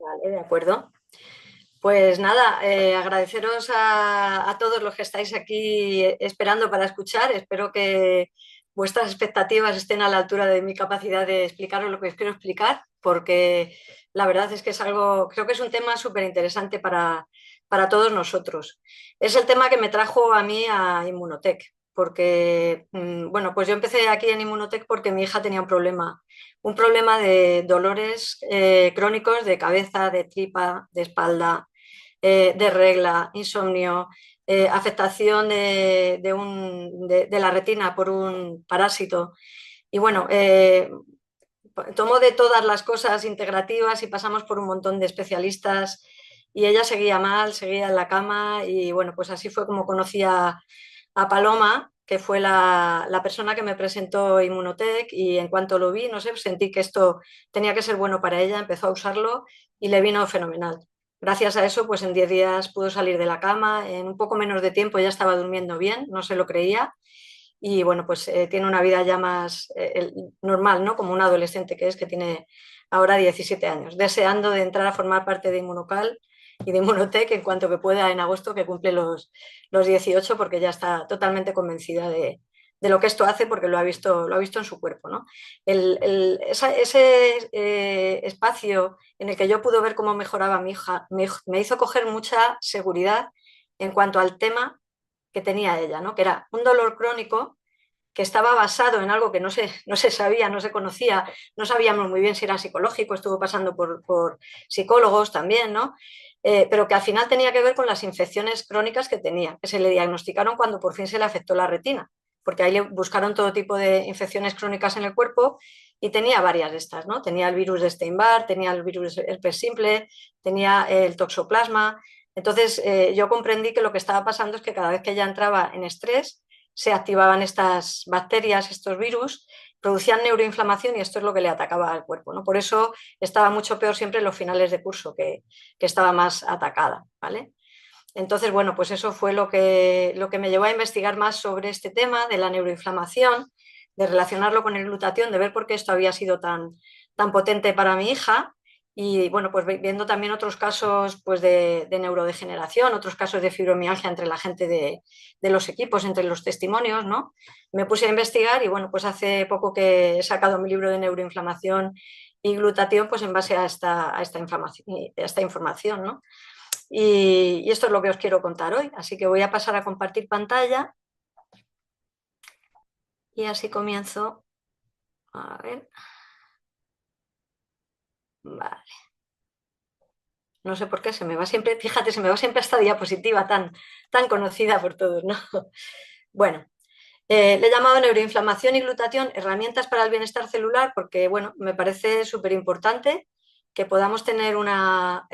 Vale, de acuerdo. Pues nada, agradeceros a todos los que estáis aquí esperando para escuchar. Espero que vuestras expectativas estén a la altura de mi capacidad de explicaros lo que os quiero explicar, porque la verdad es que es algo, creo que es un tema súper interesante para todos nosotros. Es el tema que me trajo a mí a Inmunotech, porque, bueno, pues yo empecé aquí en Inmunotech porque mi hija tenía un problema de dolores crónicos de cabeza, de tripa, de espalda, de regla, insomnio, afectación de la retina por un parásito. Y bueno, tomó de todas las cosas integrativas y pasamos por un montón de especialistas y ella seguía mal, seguía en la cama y bueno, pues así fue como conocí a Paloma, que fue la persona que me presentó Inmunotech y en cuanto lo vi, no sé, sentí que esto tenía que ser bueno para ella, empezó a usarlo y le vino fenomenal. Gracias a eso, pues en 10 días pudo salir de la cama, en un poco menos de tiempo ya estaba durmiendo bien, no se lo creía y bueno, pues tiene una vida ya más normal, ¿no? Como un adolescente que es, que tiene ahora 17 años, deseando de entrar a formar parte de Inmunocal y de Inmunotech en cuanto que pueda en agosto, que cumple los 18, porque ya está totalmente convencida de lo que esto hace, porque lo ha visto en su cuerpo, ¿no? Ese espacio en el que yo pude ver cómo mejoraba mi hija me hizo coger mucha seguridad en cuanto al tema que tenía ella, ¿no? Que era un dolor crónico que estaba basado en algo que no se sabía, no se conocía, no sabíamos muy bien si era psicológico, estuvo pasando por psicólogos también, ¿no? Pero que al final tenía que ver con las infecciones crónicas que tenía, que se le diagnosticaron cuando por fin se le afectó la retina, porque ahí le buscaron todo tipo de infecciones crónicas en el cuerpo y tenía varias de estas, ¿no? Tenía el virus de Steinbar, tenía el virus herpes simple, tenía el toxoplasma. Entonces yo comprendí que lo que estaba pasando es que cada vez que ella entraba en estrés, se activaban estas bacterias, estos virus, producían neuroinflamación y esto es lo que le atacaba al cuerpo, ¿no? Por eso estaba mucho peor siempre en los finales de curso, que estaba más atacada, ¿vale? Entonces, bueno, pues eso fue lo que me llevó a investigar más sobre este tema de la neuroinflamación, de relacionarlo con el glutatión, de ver por qué esto había sido tan potente para mi hija y bueno, pues viendo también otros casos pues de neurodegeneración, otros casos de fibromialgia entre la gente de los equipos, entre los testimonios, ¿no? Me puse a investigar y bueno, pues hace poco que he sacado mi libro de neuroinflamación y glutatión pues en base a esta información, ¿no? Y esto es lo que os quiero contar hoy. Así que voy a pasar a compartir pantalla y así comienzo. A ver, vale. No sé por qué se me va siempre, fíjate, se me va siempre esta diapositiva tan conocida por todos, ¿no? Bueno, le he llamado neuroinflamación y glutatión herramientas para el bienestar celular porque, bueno, me parece súper importante que podamos tener una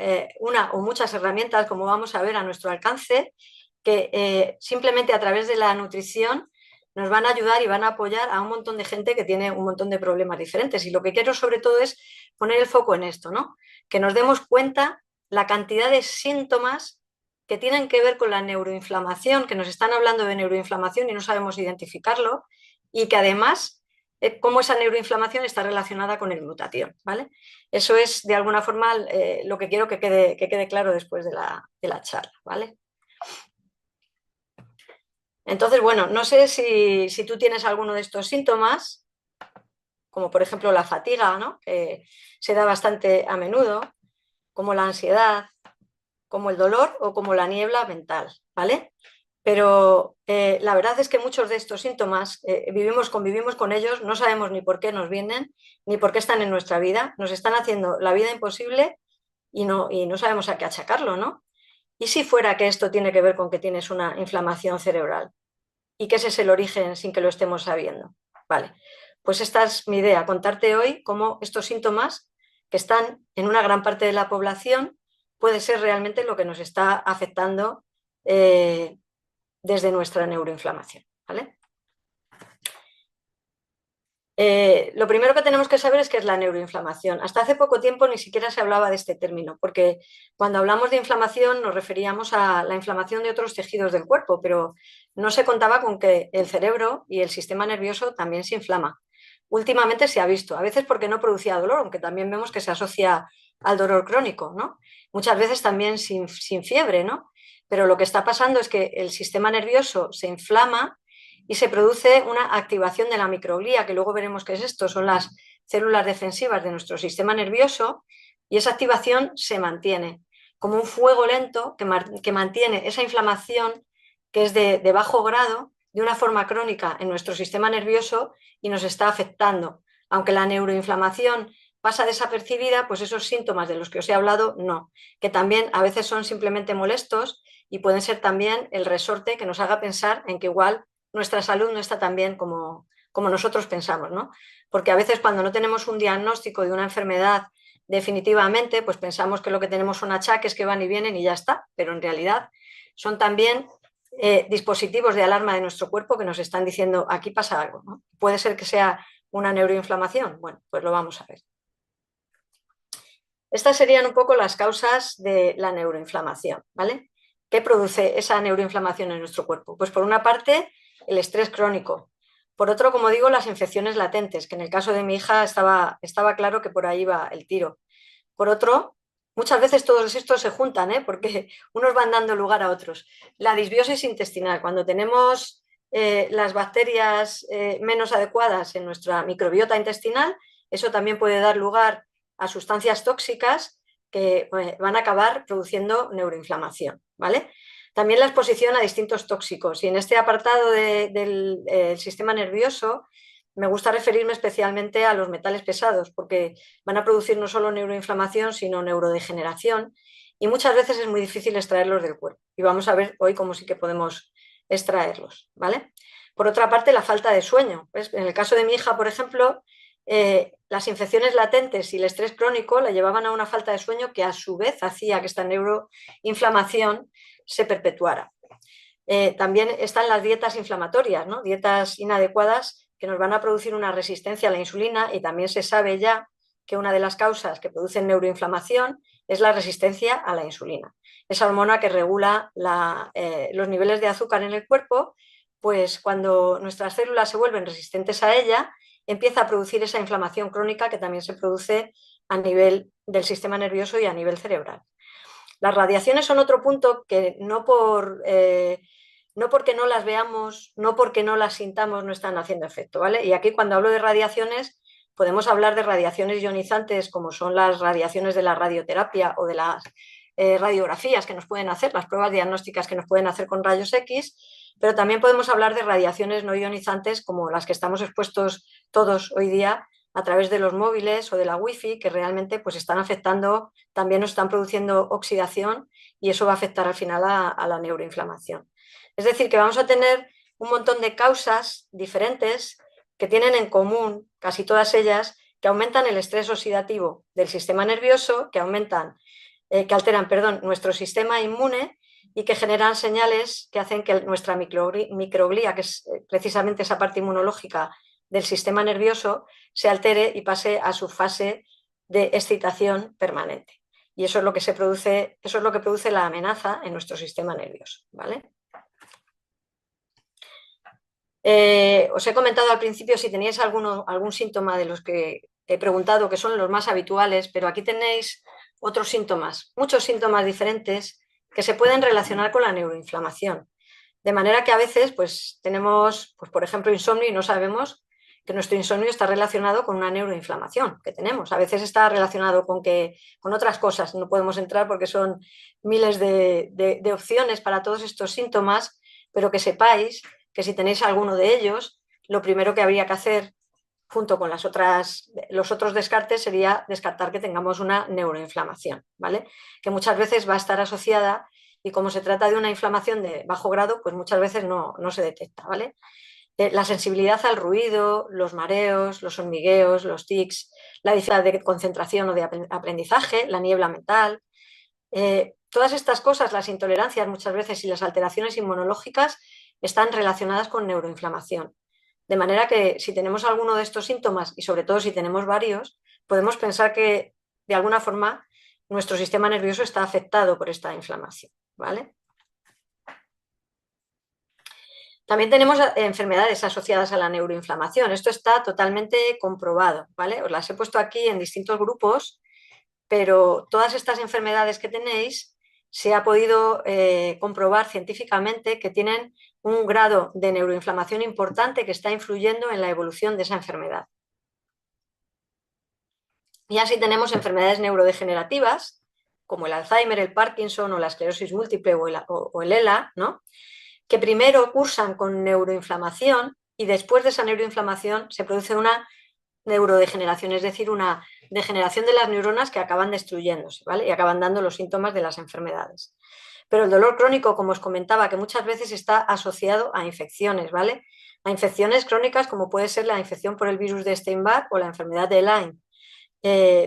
o muchas herramientas, como vamos a ver, a nuestro alcance, que simplemente a través de la nutrición nos van a ayudar y van a apoyar a un montón de gente que tiene un montón de problemas diferentes. Y lo que quiero sobre todo es poner el foco en esto, ¿no? Que nos demos cuenta la cantidad de síntomas que tienen que ver con la neuroinflamación, que nos están hablando de neuroinflamación y no sabemos identificarlo, y que además cómo esa neuroinflamación está relacionada con el glutatión, ¿vale? Eso es de alguna forma lo que quiero que quede claro después de la charla, ¿vale? Entonces, bueno, no sé si tú tienes alguno de estos síntomas, como por ejemplo la fatiga, ¿no? Que se da bastante a menudo, como la ansiedad, como el dolor o como la niebla mental, ¿vale? Pero la verdad es que muchos de estos síntomas convivimos con ellos, no sabemos ni por qué nos vienen, ni por qué están en nuestra vida, nos están haciendo la vida imposible y no sabemos a qué achacarlo, ¿no? ¿Y si fuera que esto tiene que ver con que tienes una inflamación cerebral y que ese es el origen sin que lo estemos sabiendo? Vale, pues esta es mi idea, contarte hoy cómo estos síntomas que están en una gran parte de la población puede ser realmente lo que nos está afectando desde nuestra neuroinflamación, ¿vale? Lo primero que tenemos que saber es qué es la neuroinflamación. Hasta hace poco tiempo ni siquiera se hablaba de este término, porque cuando hablamos de inflamación nos referíamos a la inflamación de otros tejidos del cuerpo, pero no se contaba con que el cerebro y el sistema nervioso también se inflama. Últimamente se ha visto, a veces porque no producía dolor, aunque también vemos que se asocia al dolor crónico, ¿no? Muchas veces también sin fiebre, ¿no? Pero lo que está pasando es que el sistema nervioso se inflama y se produce una activación de la microglía, que luego veremos qué es esto, son las células defensivas de nuestro sistema nervioso, y esa activación se mantiene como un fuego lento que mantiene esa inflamación que es de bajo grado de una forma crónica en nuestro sistema nervioso y nos está afectando. Aunque la neuroinflamación pasa desapercibida, pues esos síntomas de los que os he hablado no, que también a veces son simplemente molestos y pueden ser también el resorte que nos haga pensar en que igual nuestra salud no está tan bien como nosotros pensamos, ¿no? Porque a veces cuando no tenemos un diagnóstico de una enfermedad definitivamente, pues pensamos que lo que tenemos son achaques que van y vienen y ya está, pero en realidad son también dispositivos de alarma de nuestro cuerpo que nos están diciendo aquí pasa algo, ¿no? Puede ser que sea una neuroinflamación. Bueno, pues lo vamos a ver. Estas serían un poco las causas de la neuroinflamación, ¿vale? ¿Qué produce esa neuroinflamación en nuestro cuerpo? Pues por una parte, el estrés crónico. Por otro, como digo, las infecciones latentes, que en el caso de mi hija estaba claro que por ahí va el tiro. Por otro, muchas veces todos estos se juntan, ¿eh? Porque unos van dando lugar a otros. La disbiosis intestinal, cuando tenemos las bacterias menos adecuadas en nuestra microbiota intestinal, eso también puede dar lugar a sustancias tóxicas que van a acabar produciendo neuroinflamación, ¿vale? También la exposición a distintos tóxicos. Y en este apartado del sistema nervioso me gusta referirme especialmente a los metales pesados, porque van a producir no solo neuroinflamación, sino neurodegeneración, y muchas veces es muy difícil extraerlos del cuerpo. Y vamos a ver hoy cómo sí que podemos extraerlos, ¿vale? Por otra parte, la falta de sueño. ¿Ves? En el caso de mi hija, por ejemplo, las infecciones latentes y el estrés crónico la llevaban a una falta de sueño que a su vez hacía que esta neuroinflamación se perpetuara. También están las dietas inflamatorias, ¿no? Dietas inadecuadas que nos van a producir una resistencia a la insulina, y también se sabe ya que una de las causas que producen neuroinflamación es la resistencia a la insulina. Esa hormona que regula los niveles de azúcar en el cuerpo, pues cuando nuestras células se vuelven resistentes a ella, empieza a producir esa inflamación crónica que también se produce a nivel del sistema nervioso y a nivel cerebral. Las radiaciones son otro punto que no porque no las veamos, no porque no las sintamos, no están haciendo efecto, ¿vale? Y aquí cuando hablo de radiaciones, podemos hablar de radiaciones ionizantes como son las radiaciones de la radioterapia o de las radiografías que nos pueden hacer, las pruebas diagnósticas que nos pueden hacer con rayos X, pero también podemos hablar de radiaciones no ionizantes como las que estamos expuestos todos hoy día a través de los móviles o de la wifi, que realmente pues están afectando, también nos están produciendo oxidación, y eso va a afectar al final a la neuroinflamación. Es decir, que vamos a tener un montón de causas diferentes que tienen en común, casi todas ellas, que aumentan el estrés oxidativo del sistema nervioso, que alteran, perdón, nuestro sistema inmune y que generan señales que hacen que nuestra microglía, que es precisamente esa parte inmunológica del sistema nervioso, se altere y pase a su fase de excitación permanente. Y eso es lo que eso es lo que produce la amenaza en nuestro sistema nervioso, ¿vale? Os he comentado al principio si teníais algún síntoma de los que he preguntado, que son los más habituales, pero aquí tenéis otros síntomas, muchos síntomas diferentes que se pueden relacionar con la neuroinflamación. De manera que a veces pues, tenemos, pues, por ejemplo, insomnio y no sabemos que nuestro insomnio está relacionado con una neuroinflamación que tenemos. A veces está relacionado con otras cosas, no podemos entrar porque son miles de opciones para todos estos síntomas, pero que sepáis que si tenéis alguno de ellos, lo primero que habría que hacer junto con los otros descartes sería descartar que tengamos una neuroinflamación, ¿vale? Que muchas veces va a estar asociada, y como se trata de una inflamación de bajo grado, pues muchas veces no se detecta, ¿vale? La sensibilidad al ruido, los mareos, los hormigueos, los tics, la dificultad de concentración o de aprendizaje, la niebla mental, todas estas cosas, las intolerancias muchas veces y las alteraciones inmunológicas están relacionadas con neuroinflamación. De manera que si tenemos alguno de estos síntomas, y sobre todo si tenemos varios, podemos pensar que de alguna forma nuestro sistema nervioso está afectado por esta inflamación, ¿vale? También tenemos enfermedades asociadas a la neuroinflamación. Esto está totalmente comprobado, ¿vale? Os las he puesto aquí en distintos grupos pero todas estas enfermedades que tenéis se ha podido comprobar científicamente que tienen un grado de neuroinflamación importante que está influyendo en la evolución de esa enfermedad. Y así tenemos enfermedades neurodegenerativas, como el Alzheimer, el Parkinson o la esclerosis múltiple o el ELA, ¿no? Que primero cursan con neuroinflamación y después de esa neuroinflamación se produce una neurodegeneración, es decir, una degeneración de las neuronas que acaban destruyéndose, ¿vale? Y acaban dando los síntomas de las enfermedades. Pero el dolor crónico, como os comentaba, que muchas veces está asociado a infecciones, ¿vale? A infecciones crónicas como puede ser la infección por el virus de Steinbach o la enfermedad de Lyme,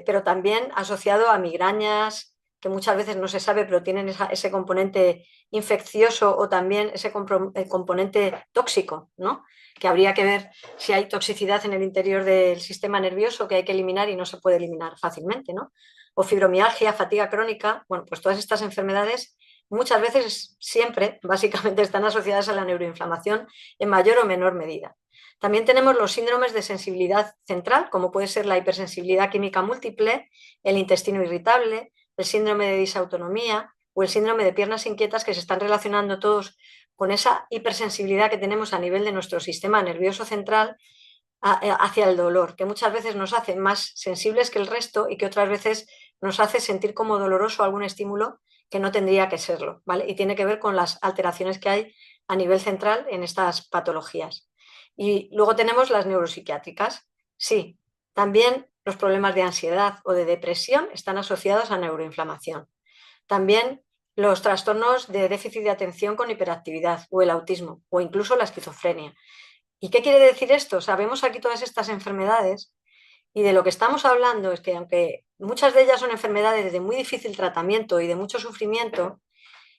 pero también asociado a migrañas, que muchas veces no se sabe, pero tienen ese componente infeccioso o también ese componente tóxico, ¿no? Que habría que ver si hay toxicidad en el interior del sistema nervioso que hay que eliminar y no se puede eliminar fácilmente, ¿no? O fibromialgia, fatiga crónica, bueno, pues todas estas enfermedades muchas veces, siempre, básicamente están asociadas a la neuroinflamación en mayor o menor medida. También tenemos los síndromes de sensibilidad central, como puede ser la hipersensibilidad química múltiple, el intestino irritable, el síndrome de disautonomía o el síndrome de piernas inquietas, que se están relacionando todos con esa hipersensibilidad que tenemos a nivel de nuestro sistema nervioso central hacia el dolor, que muchas veces nos hace más sensibles que el resto y que otras veces nos hace sentir como doloroso algún estímulo que no tendría que serlo, ¿vale? Y tiene que ver con las alteraciones que hay a nivel central en estas patologías. Y luego tenemos las neuropsiquiátricas. Sí, también los problemas de ansiedad o de depresión están asociados a neuroinflamación. También los trastornos de déficit de atención con hiperactividad o el autismo o incluso la esquizofrenia. ¿Y qué quiere decir esto? Sabemos aquí todas estas enfermedades y de lo que estamos hablando es que aunque muchas de ellas son enfermedades de muy difícil tratamiento y de mucho sufrimiento,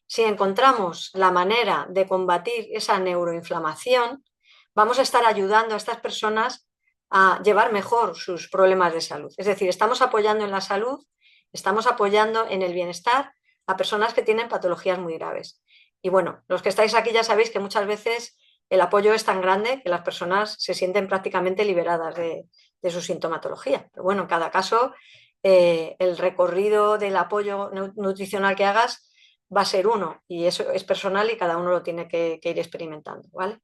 si encontramos la manera de combatir esa neuroinflamación, vamos a estar ayudando a estas personas a llevar mejor sus problemas de salud. Es decir, estamos apoyando en la salud, estamos apoyando en el bienestar a personas que tienen patologías muy graves. Y bueno, los que estáis aquí ya sabéis que muchas veces el apoyo es tan grande que las personas se sienten prácticamente liberadas de su sintomatología. Pero bueno, en cada caso, el recorrido del apoyo nutricional que hagas va a ser uno y eso es personal y cada uno lo tiene que ir experimentando, ¿vale?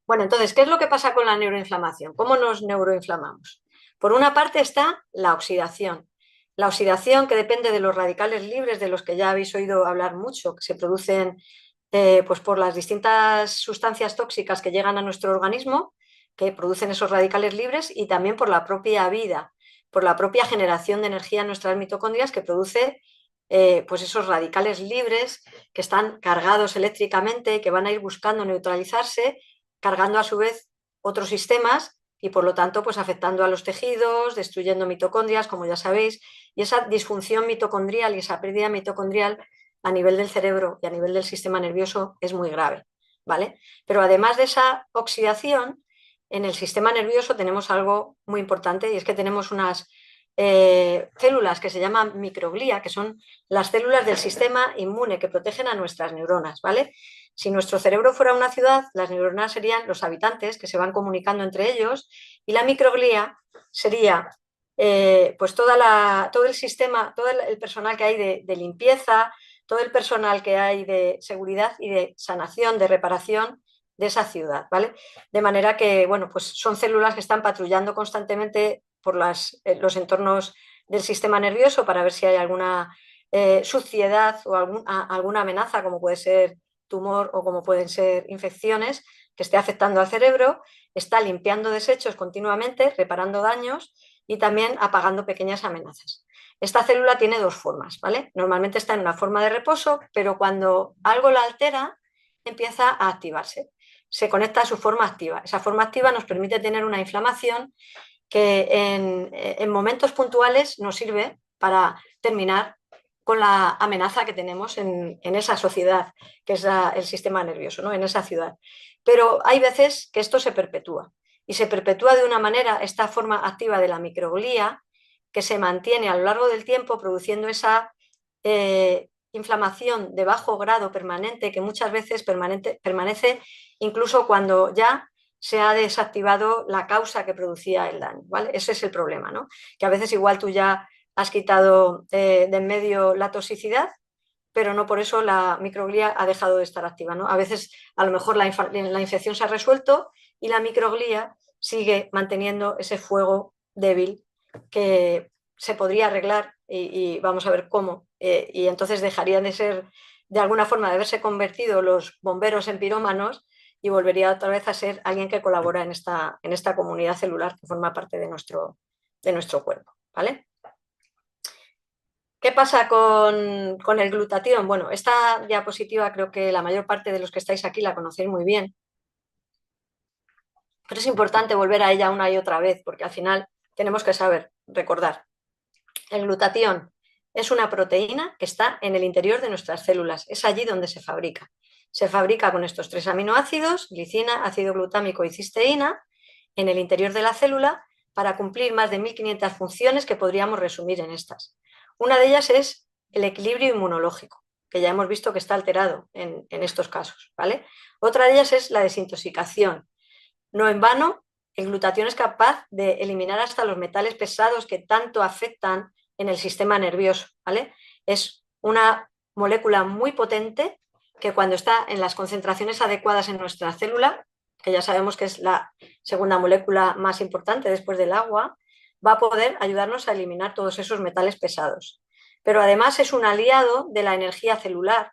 Bueno, entonces, ¿qué es lo que pasa con la neuroinflamación? ¿Cómo nos neuroinflamamos? Por una parte está la oxidación. La oxidación que depende de los radicales libres, de los que ya habéis oído hablar mucho, que se producen pues por las distintas sustancias tóxicas que llegan a nuestro organismo, que producen esos radicales libres, y también por la propia vida, por la propia generación de energía en nuestras mitocondrias que produce pues esos radicales libres que están cargados eléctricamente, que van a ir buscando neutralizarse, cargando a su vez otros sistemas y por lo tanto pues afectando a los tejidos, destruyendo mitocondrias, como ya sabéis, y esa disfunción mitocondrial y esa pérdida mitocondrial a nivel del cerebro y a nivel del sistema nervioso es muy grave, ¿vale? Pero además de esa oxidación, en el sistema nervioso tenemos algo muy importante y es que tenemos unas células que se llaman microglía, que son las células del sistema inmune que protegen a nuestras neuronas, ¿vale? Si nuestro cerebro fuera una ciudad, las neuronas serían los habitantes que se van comunicando entre ellos y la microglía sería pues todo el sistema, todo el personal que hay de limpieza, todo el personal que hay de seguridad y de sanación, de reparación de esa ciudad, ¿vale? De manera que, bueno, pues son células que están patrullando constantemente por los entornos del sistema nervioso para ver si hay alguna suciedad o alguna amenaza, como puede ser tumor o como pueden ser infecciones, que esté afectando al cerebro, está limpiando desechos continuamente, reparando daños y también apagando pequeñas amenazas. Esta célula tiene dos formas, ¿vale? Normalmente está en una forma de reposo, pero cuando algo la altera, empieza a activarse. Se conecta a su forma activa. Esa forma activa nos permite tener una inflamación que en momentos puntuales nos sirve para terminar con la amenaza que tenemos en esa sociedad, que es el sistema nervioso, ¿no? En esa ciudad. Pero hay veces que esto se perpetúa y se perpetúa de una manera esta forma activa de la microglía que se mantiene a lo largo del tiempo produciendo esa inflamación de bajo grado permanente que muchas veces permanece incluso cuando ya se ha desactivado la causa que producía el daño, ¿vale? Ese es el problema, ¿no? Que a veces igual tú ya has quitado de en medio la toxicidad, pero no por eso la microglía ha dejado de estar activa, ¿no? A veces, a lo mejor la infección se ha resuelto y la microglía sigue manteniendo ese fuego débil que se podría arreglar y vamos a ver cómo. Y entonces dejarían de ser, de alguna forma, de haberse convertido los bomberos en pirómanos y volvería otra vez a ser alguien que colabora en esta comunidad celular que forma parte de nuestro cuerpo, ¿vale? ¿Qué pasa con el glutatión? Bueno, esta diapositiva creo que la mayor parte de los que estáis aquí la conocéis muy bien, pero es importante volver a ella una y otra vez porque al final tenemos que saber recordar. El glutatión es una proteína que está en el interior de nuestras células, es allí donde se fabrica. Se fabrica con estos 3 aminoácidos, glicina, ácido glutámico y cisteína, en el interior de la célula para cumplir más de 1500 funciones que podríamos resumir en estas. Una de ellas es el equilibrio inmunológico, que ya hemos visto que está alterado en estos casos, ¿vale? Otra de ellas es la desintoxicación. No en vano, el glutatión es capaz de eliminar hasta los metales pesados que tanto afectan en el sistema nervioso, ¿vale? Es una molécula muy potente que cuando está en las concentraciones adecuadas en nuestra célula, que ya sabemos que es la segunda molécula más importante después del agua, va a poder ayudarnos a eliminar todos esos metales pesados. Pero además es un aliado de la energía celular,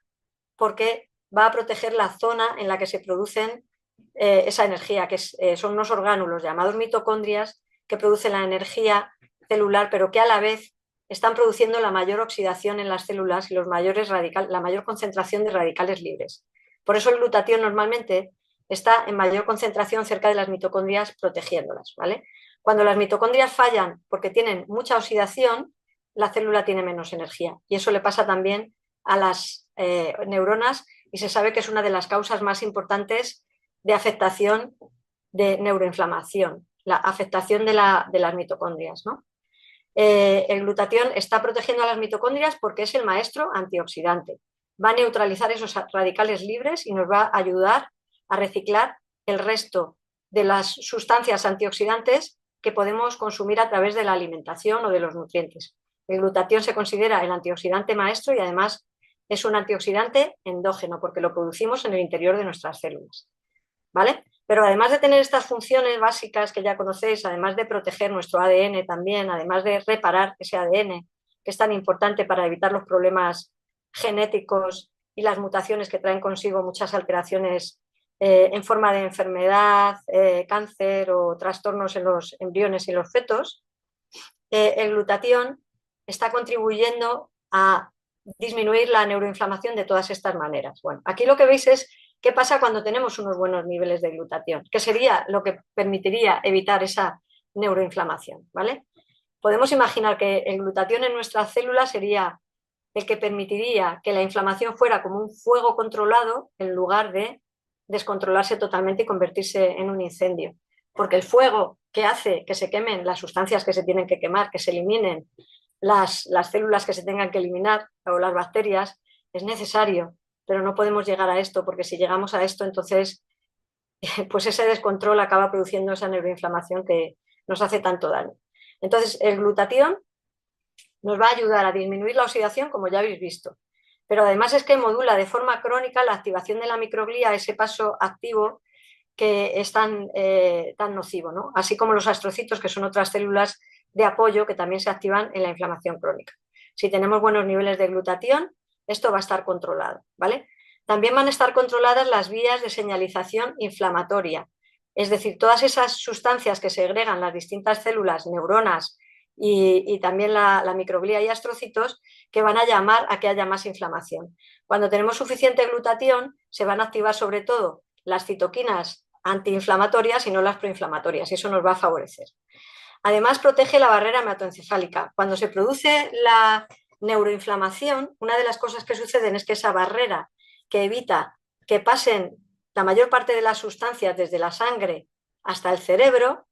porque va a proteger la zona en la que se producen esa energía, que son unos orgánulos llamados mitocondrias que producen la energía celular, pero que a la vez están produciendo la mayor oxidación en las células y la mayor concentración de radicales libres. Por eso el glutatión normalmente está en mayor concentración cerca de las mitocondrias protegiéndolas, ¿vale? Cuando las mitocondrias fallan porque tienen mucha oxidación, la célula tiene menos energía. Y eso le pasa también a las neuronas y se sabe que es una de las causas más importantes de afectación de neuroinflamación, la afectación de las mitocondrias, ¿no? El glutatión está protegiendo a las mitocondrias porque es el maestro antioxidante. Va a neutralizar esos radicales libres y nos va a ayudar a reciclar el resto de las sustancias antioxidantes que podemos consumir a través de la alimentación o de los nutrientes. El glutatión se considera el antioxidante maestro y además es un antioxidante endógeno porque lo producimos en el interior de nuestras células, ¿vale? Pero además de tener estas funciones básicas que ya conocéis, además de proteger nuestro ADN también, además de reparar ese ADN que es tan importante para evitar los problemas genéticos y las mutaciones que traen consigo muchas alteraciones en forma de enfermedad, cáncer o trastornos en los embriones y los fetos, el glutatión está contribuyendo a disminuir la neuroinflamación de todas estas maneras. Bueno, aquí lo que veis es qué pasa cuando tenemos unos buenos niveles de glutatión, que sería lo que permitiría evitar esa neuroinflamación, ¿vale? Podemos imaginar que el glutatión en nuestra célula sería el que permitiría que la inflamación fuera como un fuego controlado en lugar de descontrolarse totalmente y convertirse en un incendio. Porque el fuego que hace que se quemen las sustancias que se tienen que quemar, que se eliminen las células que se tengan que eliminar o las bacterias, es necesario, pero no podemos llegar a esto porque si llegamos a esto, entonces pues ese descontrol acaba produciendo esa neuroinflamación que nos hace tanto daño. Entonces, el glutatión nos va a ayudar a disminuir la oxidación, como ya habéis visto. Pero además es que modula de forma crónica la activación de la microglía, ese paso activo que es tan nocivo, ¿no? Así como los astrocitos, que son otras células de apoyo que también se activan en la inflamación crónica. Si tenemos buenos niveles de glutatión, esto va a estar controlado, ¿vale? También van a estar controladas las vías de señalización inflamatoria, es decir, todas esas sustancias que segregan las distintas células, neuronas y también la microglía y astrocitos, que van a llamar a que haya más inflamación. Cuando tenemos suficiente glutatión, se van a activar sobre todo las citoquinas antiinflamatorias y no las proinflamatorias, y eso nos va a favorecer. Además, protege la barrera hematoencefálica. Cuando se produce la neuroinflamación, una de las cosas que suceden es que esa barrera que evita que pasen la mayor parte de las sustancias desde la sangre hasta el cerebro,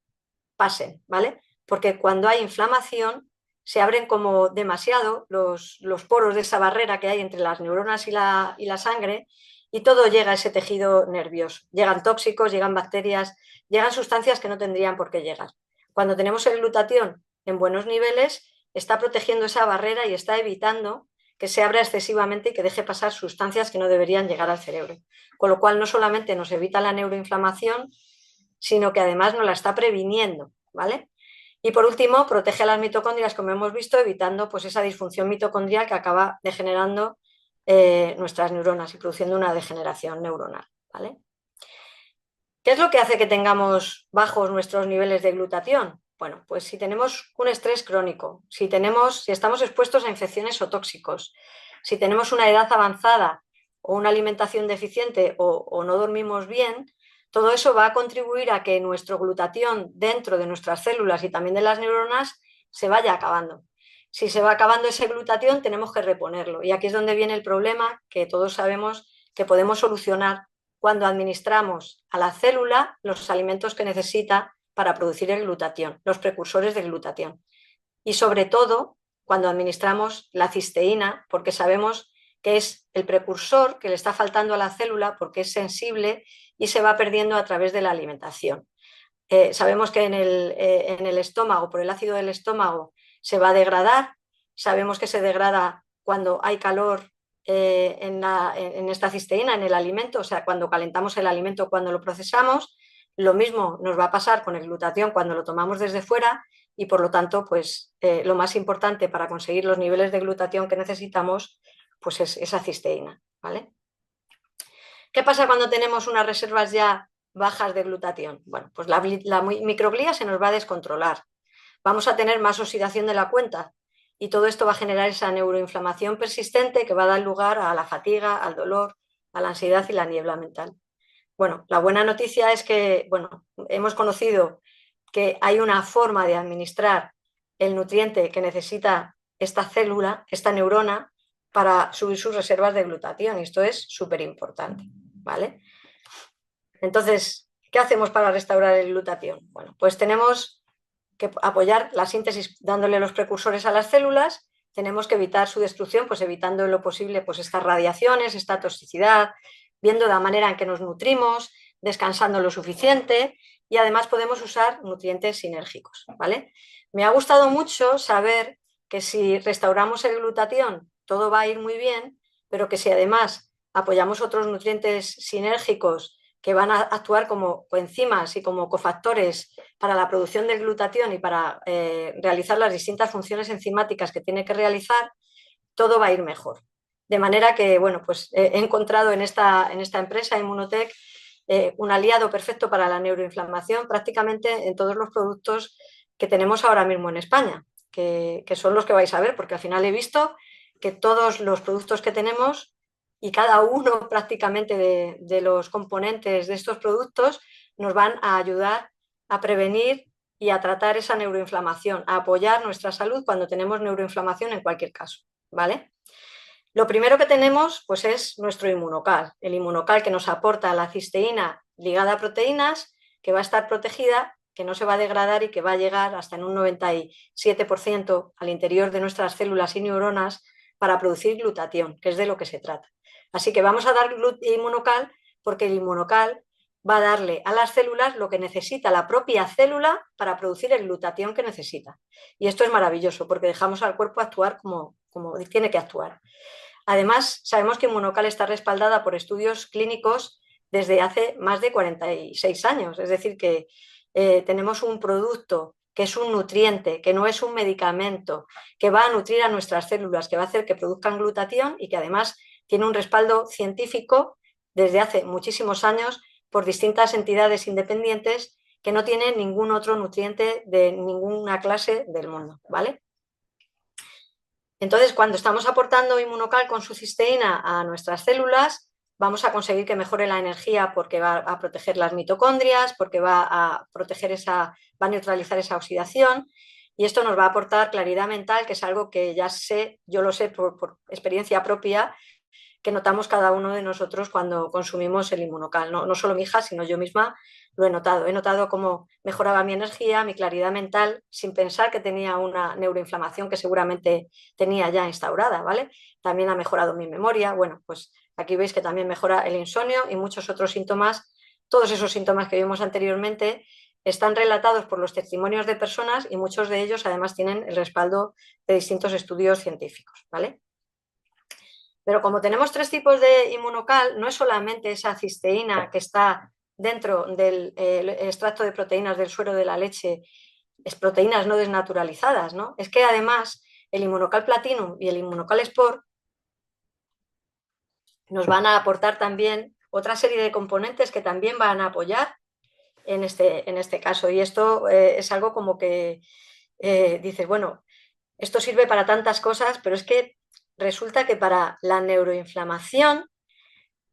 pasen, ¿vale? Porque cuando hay inflamación se abren como demasiado los poros de esa barrera que hay entre las neuronas y la sangre y todo llega a ese tejido nervioso. Llegan tóxicos, llegan bacterias, llegan sustancias que no tendrían por qué llegar. Cuando tenemos el glutatión en buenos niveles, está protegiendo esa barrera y está evitando que se abra excesivamente y que deje pasar sustancias que no deberían llegar al cerebro. Con lo cual no solamente nos evita la neuroinflamación, sino que además nos la está previniendo, ¿vale? Y por último, protege a las mitocondrias, como hemos visto, evitando pues, esa disfunción mitocondrial que acaba degenerando nuestras neuronas y produciendo una degeneración neuronal, ¿vale? ¿Qué es lo que hace que tengamos bajos nuestros niveles de glutatión? Bueno, pues si tenemos un estrés crónico, si estamos expuestos a infecciones o tóxicos, si tenemos una edad avanzada o una alimentación deficiente o no dormimos bien, todo eso va a contribuir a que nuestro glutatión dentro de nuestras células y también de las neuronas se vaya acabando. Si se va acabando ese glutatión, tenemos que reponerlo. Y aquí es donde viene el problema que todos sabemos que podemos solucionar cuando administramos a la célula los alimentos que necesita para producir el glutatión, los precursores de glutatión. Y sobre todo cuando administramos la cisteína, porque sabemos que es el precursor que le está faltando a la célula porque es sensible y se va perdiendo a través de la alimentación. Sabemos que en el estómago, por el ácido del estómago, se va a degradar. Sabemos que se degrada cuando hay calor en esta cisteína, en el alimento, o sea, cuando calentamos el alimento, cuando lo procesamos. Lo mismo nos va a pasar con el glutatión cuando lo tomamos desde fuera y por lo tanto, pues lo más importante para conseguir los niveles de glutatión que necesitamos, pues es esa cisteína, ¿vale? ¿Qué pasa cuando tenemos unas reservas ya bajas de glutatión? Bueno, pues la microglía se nos va a descontrolar. Vamos a tener más oxidación de la cuenta y todo esto va a generar esa neuroinflamación persistente que va a dar lugar a la fatiga, al dolor, a la ansiedad y la niebla mental. Bueno, la buena noticia es que, bueno, hemos conocido que hay una forma de administrar el nutriente que necesita esta célula, esta neurona, para subir sus reservas de glutatión. Y esto es súper importante, ¿vale? Entonces, ¿qué hacemos para restaurar el glutatión? Bueno, pues tenemos que apoyar la síntesis dándole los precursores a las células, tenemos que evitar su destrucción, pues evitando en lo posible pues estas radiaciones, esta toxicidad, viendo la manera en que nos nutrimos, descansando lo suficiente y además podemos usar nutrientes sinérgicos, ¿vale? Me ha gustado mucho saber que si restauramos el glutatión todo va a ir muy bien, pero que si además apoyamos otros nutrientes sinérgicos que van a actuar como coenzimas y como cofactores para la producción del glutatión y para realizar las distintas funciones enzimáticas que tiene que realizar, todo va a ir mejor. De manera que, bueno, pues he encontrado en esta empresa, Immunotec, un aliado perfecto para la neuroinflamación prácticamente en todos los productos que tenemos ahora mismo en España, que son los que vais a ver, porque al final he visto que todos los productos que tenemos y cada uno prácticamente de los componentes de estos productos nos van a ayudar a prevenir y a tratar esa neuroinflamación, a apoyar nuestra salud cuando tenemos neuroinflamación en cualquier caso, ¿vale? Lo primero que tenemos pues es nuestro inmunocal, el inmunocal que nos aporta la cisteína ligada a proteínas, que va a estar protegida, que no se va a degradar y que va a llegar hasta en un 97% al interior de nuestras células y neuronas para producir glutatión, que es de lo que se trata. Así que vamos a dar inmunocal porque el inmunocal va a darle a las células lo que necesita la propia célula para producir el glutatión que necesita. Y esto es maravilloso porque dejamos al cuerpo actuar como tiene que actuar. Además, sabemos que Inmunocal está respaldada por estudios clínicos desde hace más de 46 años. Es decir, que tenemos un producto que es un nutriente, que no es un medicamento, que va a nutrir a nuestras células, que va a hacer que produzcan glutatión y que además tiene un respaldo científico desde hace muchísimos años por distintas entidades independientes que no tienen ningún otro nutriente de ninguna clase del mundo, ¿vale? Entonces, cuando estamos aportando Inmunocal con su cisteína a nuestras células, vamos a conseguir que mejore la energía porque va a proteger las mitocondrias, porque va a proteger va a neutralizar esa oxidación y esto nos va a aportar claridad mental, que es algo que ya sé, yo lo sé por experiencia propia, que notamos cada uno de nosotros cuando consumimos el Inmunocal. No solo mi hija, sino yo misma lo he notado. He notado cómo mejoraba mi energía, mi claridad mental, sin pensar que tenía una neuroinflamación que seguramente tenía ya instaurada, ¿vale? También ha mejorado mi memoria. Bueno, pues aquí veis que también mejora el insomnio y muchos otros síntomas, todos esos síntomas que vimos anteriormente, están relatados por los testimonios de personas y muchos de ellos además tienen el respaldo de distintos estudios científicos, ¿vale? Pero como tenemos 3 tipos de inmunocal, no es solamente esa cisteína que está dentro del extracto de proteínas del suero de la leche, es proteínas no desnaturalizadas, ¿no? Es que además el inmunocal platinum y el inmunocal sport nos van a aportar también otra serie de componentes que también van a apoyar en este caso. Y esto es algo como que dices, bueno, esto sirve para tantas cosas, pero es que resulta que para la neuroinflamación,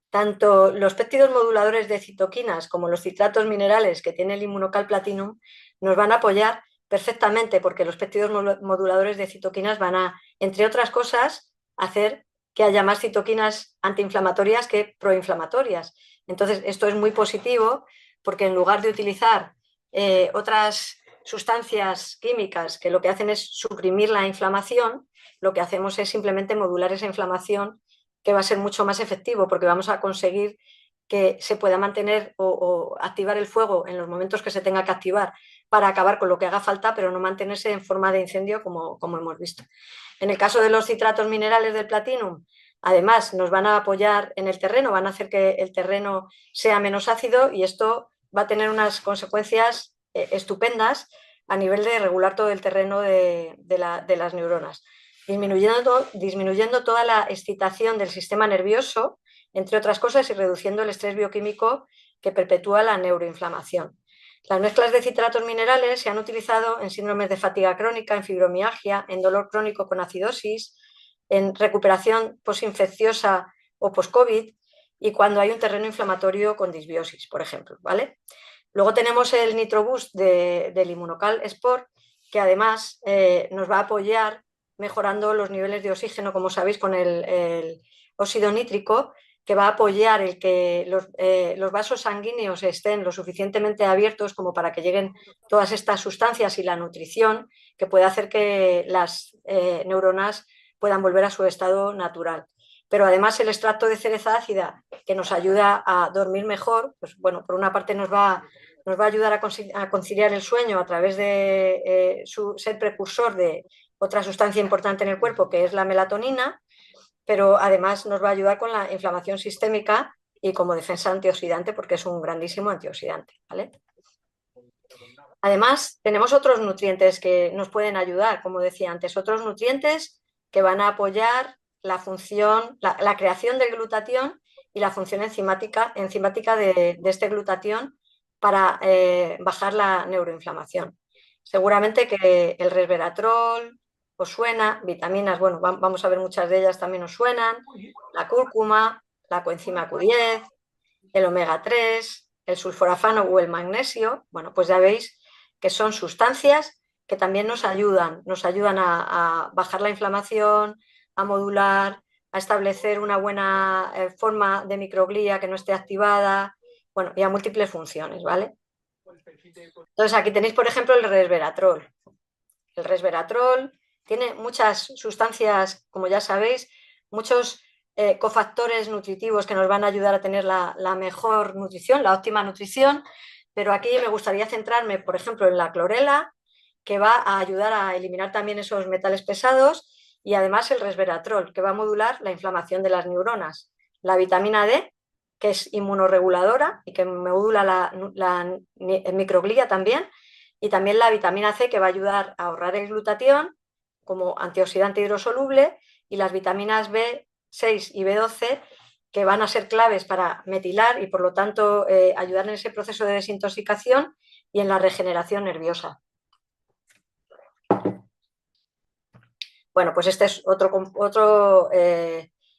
tanto los péptidos moduladores de citoquinas como los citratos minerales que tiene el inmunocal platinum nos van a apoyar perfectamente porque los péptidos moduladores de citoquinas van a, entre otras cosas, hacer que haya más citoquinas antiinflamatorias que proinflamatorias. Entonces, esto es muy positivo porque en lugar de utilizar otras sustancias químicas que lo que hacen es suprimir la inflamación, lo que hacemos es simplemente modular esa inflamación, que va a ser mucho más efectivo porque vamos a conseguir que se pueda mantener o activar el fuego en los momentos que se tenga que activar para acabar con lo que haga falta, pero no mantenerse en forma de incendio como hemos visto. En el caso de los citratos minerales del platinum, además nos van a apoyar en el terreno, van a hacer que el terreno sea menos ácido y esto va a tener unas consecuencias estupendas a nivel de regular todo el terreno de las neuronas, disminuyendo toda la excitación del sistema nervioso, entre otras cosas, y reduciendo el estrés bioquímico que perpetúa la neuroinflamación. Las mezclas de citratos minerales se han utilizado en síndromes de fatiga crónica, en fibromialgia, en dolor crónico con acidosis, en recuperación posinfecciosa o post-COVID y cuando hay un terreno inflamatorio con disbiosis, por ejemplo, ¿vale? Luego tenemos el NitroBoost del Inmunocal Sport, que además nos va a apoyar mejorando los niveles de oxígeno, como sabéis, con el óxido nítrico, que va a apoyar el que los vasos sanguíneos estén lo suficientemente abiertos como para que lleguen todas estas sustancias y la nutrición que puede hacer que las neuronas puedan volver a su estado natural. Pero además el extracto de cereza ácida, que nos ayuda a dormir mejor, pues bueno, por una parte nos va a ayudar a conciliar el sueño a través de ser precursor de otra sustancia importante en el cuerpo, que es la melatonina, pero además nos va a ayudar con la inflamación sistémica y como defensa antioxidante, porque es un grandísimo antioxidante, ¿vale? Además, tenemos otros nutrientes que nos pueden ayudar, como decía antes, otros nutrientes que van a apoyar la función, la creación del glutatión y la función enzimática de este glutatión para bajar la neuroinflamación. Seguramente que el resveratrol os suena, vitaminas, bueno, vamos a ver muchas de ellas también os suenan, la cúrcuma, la coenzima Q10, el omega 3, el sulforafano o el magnesio, bueno, pues ya veis que son sustancias que también nos ayudan a bajar la inflamación, a modular, a establecer una buena forma de microglía que no esté activada, bueno, y a múltiples funciones, ¿vale? Entonces aquí tenéis, por ejemplo, el resveratrol. El resveratrol tiene muchas sustancias, como ya sabéis, muchos cofactores nutritivos que nos van a ayudar a tener la mejor nutrición, la óptima nutrición, pero aquí me gustaría centrarme, por ejemplo, en la clorela, que va a ayudar a eliminar también esos metales pesados, y además el resveratrol, que va a modular la inflamación de las neuronas. La vitamina D, que es inmunorreguladora y que modula la microglía también, y también la vitamina C, que va a ayudar a ahorrar el glutatión como antioxidante hidrosoluble, y las vitaminas B6 y B12, que van a ser claves para metilar y por lo tanto ayudar en ese proceso de desintoxicación y en la regeneración nerviosa. Bueno, pues este es otro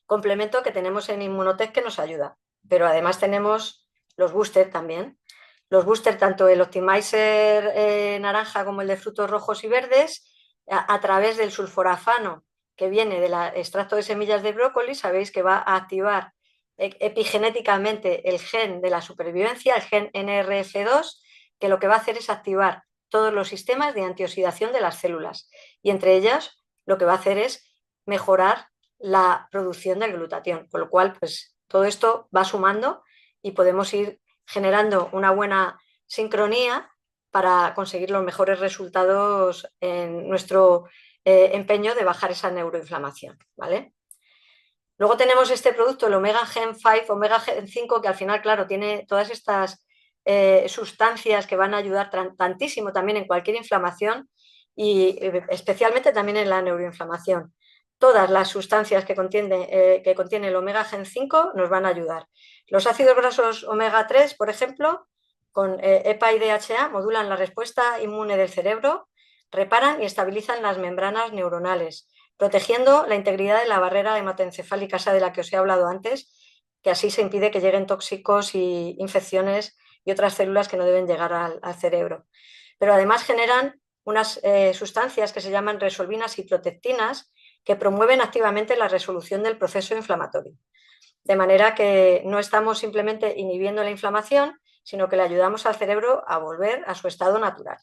complemento que tenemos en Inmunotech que nos ayuda, pero además tenemos los booster también. Los booster, tanto el Optimizer naranja como el de frutos rojos y verdes, a través del sulforafano que viene del extracto de semillas de brócoli, sabéis que va a activar epigenéticamente el gen de la supervivencia, el gen NRF2, que lo que va a hacer es activar todos los sistemas de antioxidación de las células, y entre ellas lo que va a hacer es mejorar la producción del glutatión, con lo cual pues todo esto va sumando y podemos ir generando una buena sincronía para conseguir los mejores resultados en nuestro empeño de bajar esa neuroinflamación, ¿vale? Luego tenemos este producto, el Omega Gen 5, Omega Gen 5, que al final, claro, tiene todas estas sustancias que van a ayudar tantísimo también en cualquier inflamación y especialmente también en la neuroinflamación. Todas las sustancias que contiene el Omega Gen 5 nos van a ayudar. Los ácidos grasos Omega 3, por ejemplo, con EPA y DHA, modulan la respuesta inmune del cerebro, reparan y estabilizan las membranas neuronales, protegiendo la integridad de la barrera hematoencefálica, esa de la que os he hablado antes, que así se impide que lleguen tóxicos y infecciones y otras células que no deben llegar al cerebro. Pero además generan unas sustancias que se llaman resolvinas y protectinas que promueven activamente la resolución del proceso inflamatorio. De manera que no estamos simplemente inhibiendo la inflamación, sino que le ayudamos al cerebro a volver a su estado natural.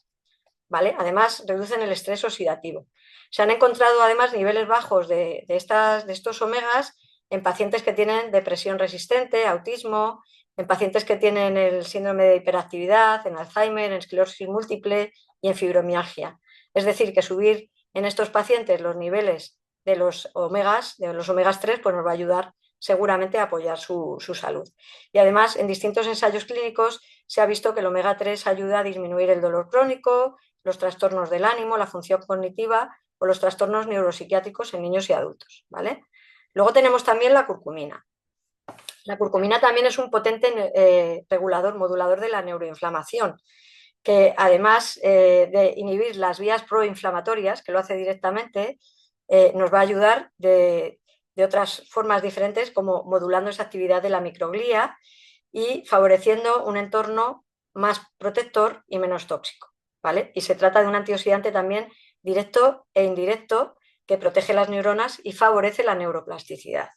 ¿Vale? Además, reducen el estrés oxidativo. Se han encontrado además niveles bajos de estos omegas en pacientes que tienen depresión resistente, autismo, en pacientes que tienen el síndrome de hiperactividad, en Alzheimer, en esclerosis múltiple y en fibromialgia. Es decir, que subir en estos pacientes los niveles de los omegas 3, pues nos va a ayudar seguramente a apoyar su salud. Y además, en distintos ensayos clínicos se ha visto que el omega 3 ayuda a disminuir el dolor crónico, los trastornos del ánimo, la función cognitiva o los trastornos neuropsiquiátricos en niños y adultos, ¿vale? Luego tenemos también la curcumina. La curcumina también es un potente regulador, modulador de la neuroinflamación, que además de inhibir las vías proinflamatorias, que lo hace directamente, nos va a ayudar de otras formas diferentes, como modulando esa actividad de la microglía y favoreciendo un entorno más protector y menos tóxico, ¿vale? Y se trata de un antioxidante también directo e indirecto que protege las neuronas y favorece la neuroplasticidad.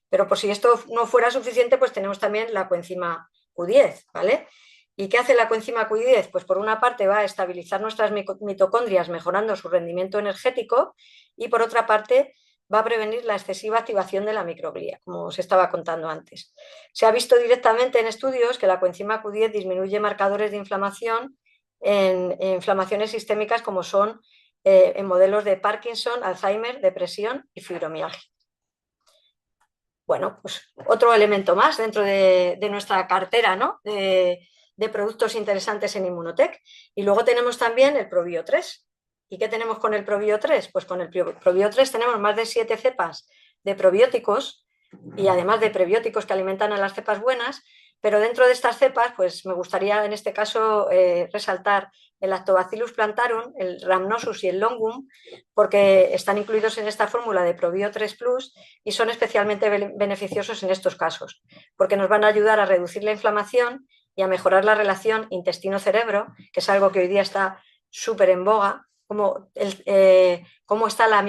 Pero por si esto no fuera suficiente, pues tenemos también la coenzima Q10, ¿vale? ¿Y qué hace la coenzima Q10? Pues por una parte va a estabilizar nuestras mitocondrias mejorando su rendimiento energético y por otra parte va a prevenir la excesiva activación de la microglía, como os estaba contando antes. Se ha visto directamente en estudios que la coenzima Q10 disminuye marcadores de inflamación en inflamaciones sistémicas como son en modelos de Parkinson, Alzheimer, depresión y fibromialgia. Bueno, pues otro elemento más dentro de nuestra cartera, ¿no? de productos interesantes en Immunotec. Y luego tenemos también el ProBio 3. ¿Y qué tenemos con el ProBio 3? Pues con el ProBio 3 tenemos más de 7 cepas de probióticos y además de prebióticos que alimentan a las cepas buenas, pero dentro de estas cepas, pues me gustaría en este caso resaltar el Lactobacillus plantarum, el Rhamnosus y el Longum, porque están incluidos en esta fórmula de ProBio 3 Plus y son especialmente beneficiosos en estos casos, porque nos van a ayudar a reducir la inflamación y a mejorar la relación intestino-cerebro, que es algo que hoy día está súper en boga, cómo está la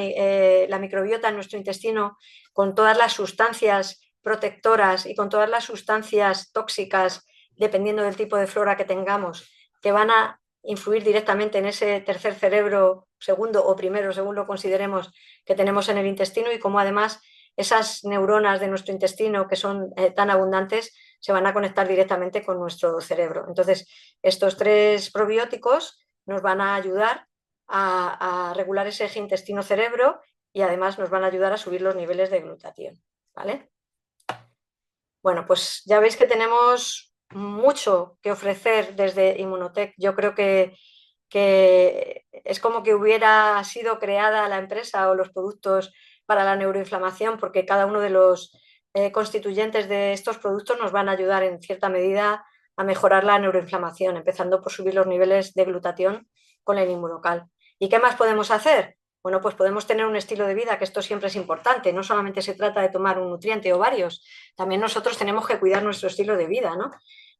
microbiota en nuestro intestino con todas las sustancias protectoras y con todas las sustancias tóxicas, dependiendo del tipo de flora que tengamos, que van a influir directamente en ese tercer cerebro, segundo o primero, según lo consideremos, que tenemos en el intestino y cómo además esas neuronas de nuestro intestino que son tan abundantes se van a conectar directamente con nuestro cerebro. Entonces, estos 3 probióticos nos van a ayudar a regular ese eje intestino-cerebro y además nos van a ayudar a subir los niveles de glutatión, ¿vale? Bueno, pues ya veis que tenemos mucho que ofrecer desde Immunotec. Yo creo que es como que hubiera sido creada la empresa o los productos para la neuroinflamación, porque cada uno de los constituyentes de estos productos nos van a ayudar en cierta medida a mejorar la neuroinflamación, empezando por subir los niveles de glutatión con el inmunocal. ¿Y qué más podemos hacer? Bueno, pues podemos tener un estilo de vida, que esto siempre es importante. No solamente se trata de tomar un nutriente o varios, también nosotros tenemos que cuidar nuestro estilo de vida, ¿no?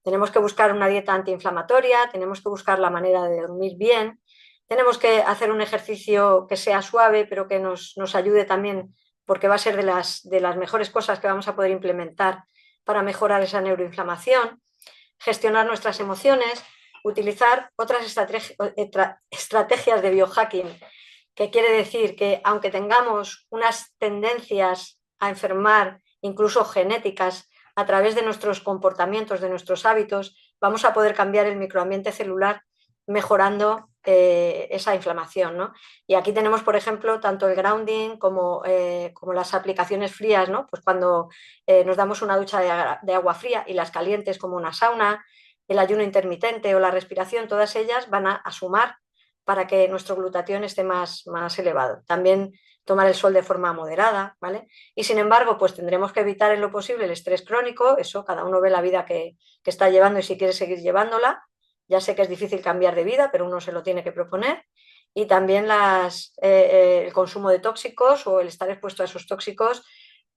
Tenemos que buscar una dieta antiinflamatoria, tenemos que buscar la manera de dormir bien, tenemos que hacer un ejercicio que sea suave, pero que nos ayude también, porque va a ser de las mejores cosas que vamos a poder implementar para mejorar esa neuroinflamación, gestionar nuestras emociones, utilizar otras estrategias de biohacking, que quiere decir que aunque tengamos unas tendencias a enfermar, incluso genéticas, a través de nuestros comportamientos, de nuestros hábitos, vamos a poder cambiar el microambiente celular mejorando esa inflamación, ¿no? Y aquí tenemos, por ejemplo, tanto el grounding como las aplicaciones frías, ¿no? Pues cuando nos damos una ducha de agua fría y las calientes como una sauna, el ayuno intermitente o la respiración, todas ellas van a sumar para que nuestro glutatión esté más elevado. También tomar el sol de forma moderada, ¿vale? Y sin embargo, pues tendremos que evitar en lo posible el estrés crónico, eso cada uno ve la vida que está llevando y si quiere seguir llevándola. Ya sé que es difícil cambiar de vida, pero uno se lo tiene que proponer. Y también el consumo de tóxicos o el estar expuesto a esos tóxicos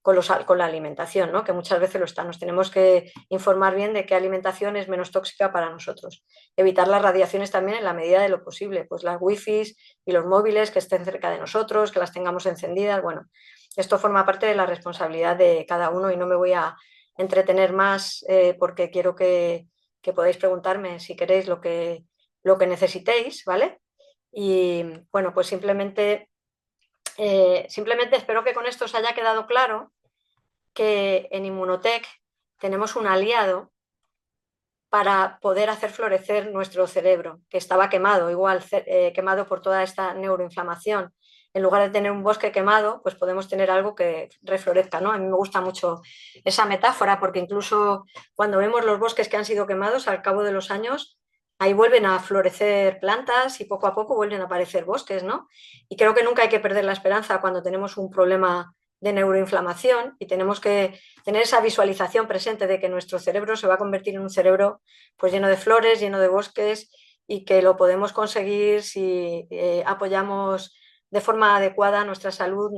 con la alimentación, ¿no? Que muchas veces lo está. Nos tenemos que informar bien de qué alimentación es menos tóxica para nosotros. Evitar las radiaciones también en la medida de lo posible, pues las wifis y los móviles que estén cerca de nosotros, que las tengamos encendidas. Bueno, esto forma parte de la responsabilidad de cada uno y no me voy a entretener más porque quiero que podáis preguntarme si queréis lo que necesitéis, ¿vale? Y bueno, pues simplemente espero que con esto os haya quedado claro que en Inmunotech tenemos un aliado para poder hacer florecer nuestro cerebro, que estaba quemado, igual quemado por toda esta neuroinflamación. En lugar de tener un bosque quemado, pues podemos tener algo que reflorezca, ¿no? A mí me gusta mucho esa metáfora porque incluso cuando vemos los bosques que han sido quemados, al cabo de los años, ahí vuelven a florecer plantas y poco a poco vuelven a aparecer bosques, ¿no? Y creo que nunca hay que perder la esperanza cuando tenemos un problema de neuroinflamación y tenemos que tener esa visualización presente de que nuestro cerebro se va a convertir en un cerebro pues lleno de flores, lleno de bosques y que lo podemos conseguir si apoyamos de forma adecuada nuestra salud, ¿no?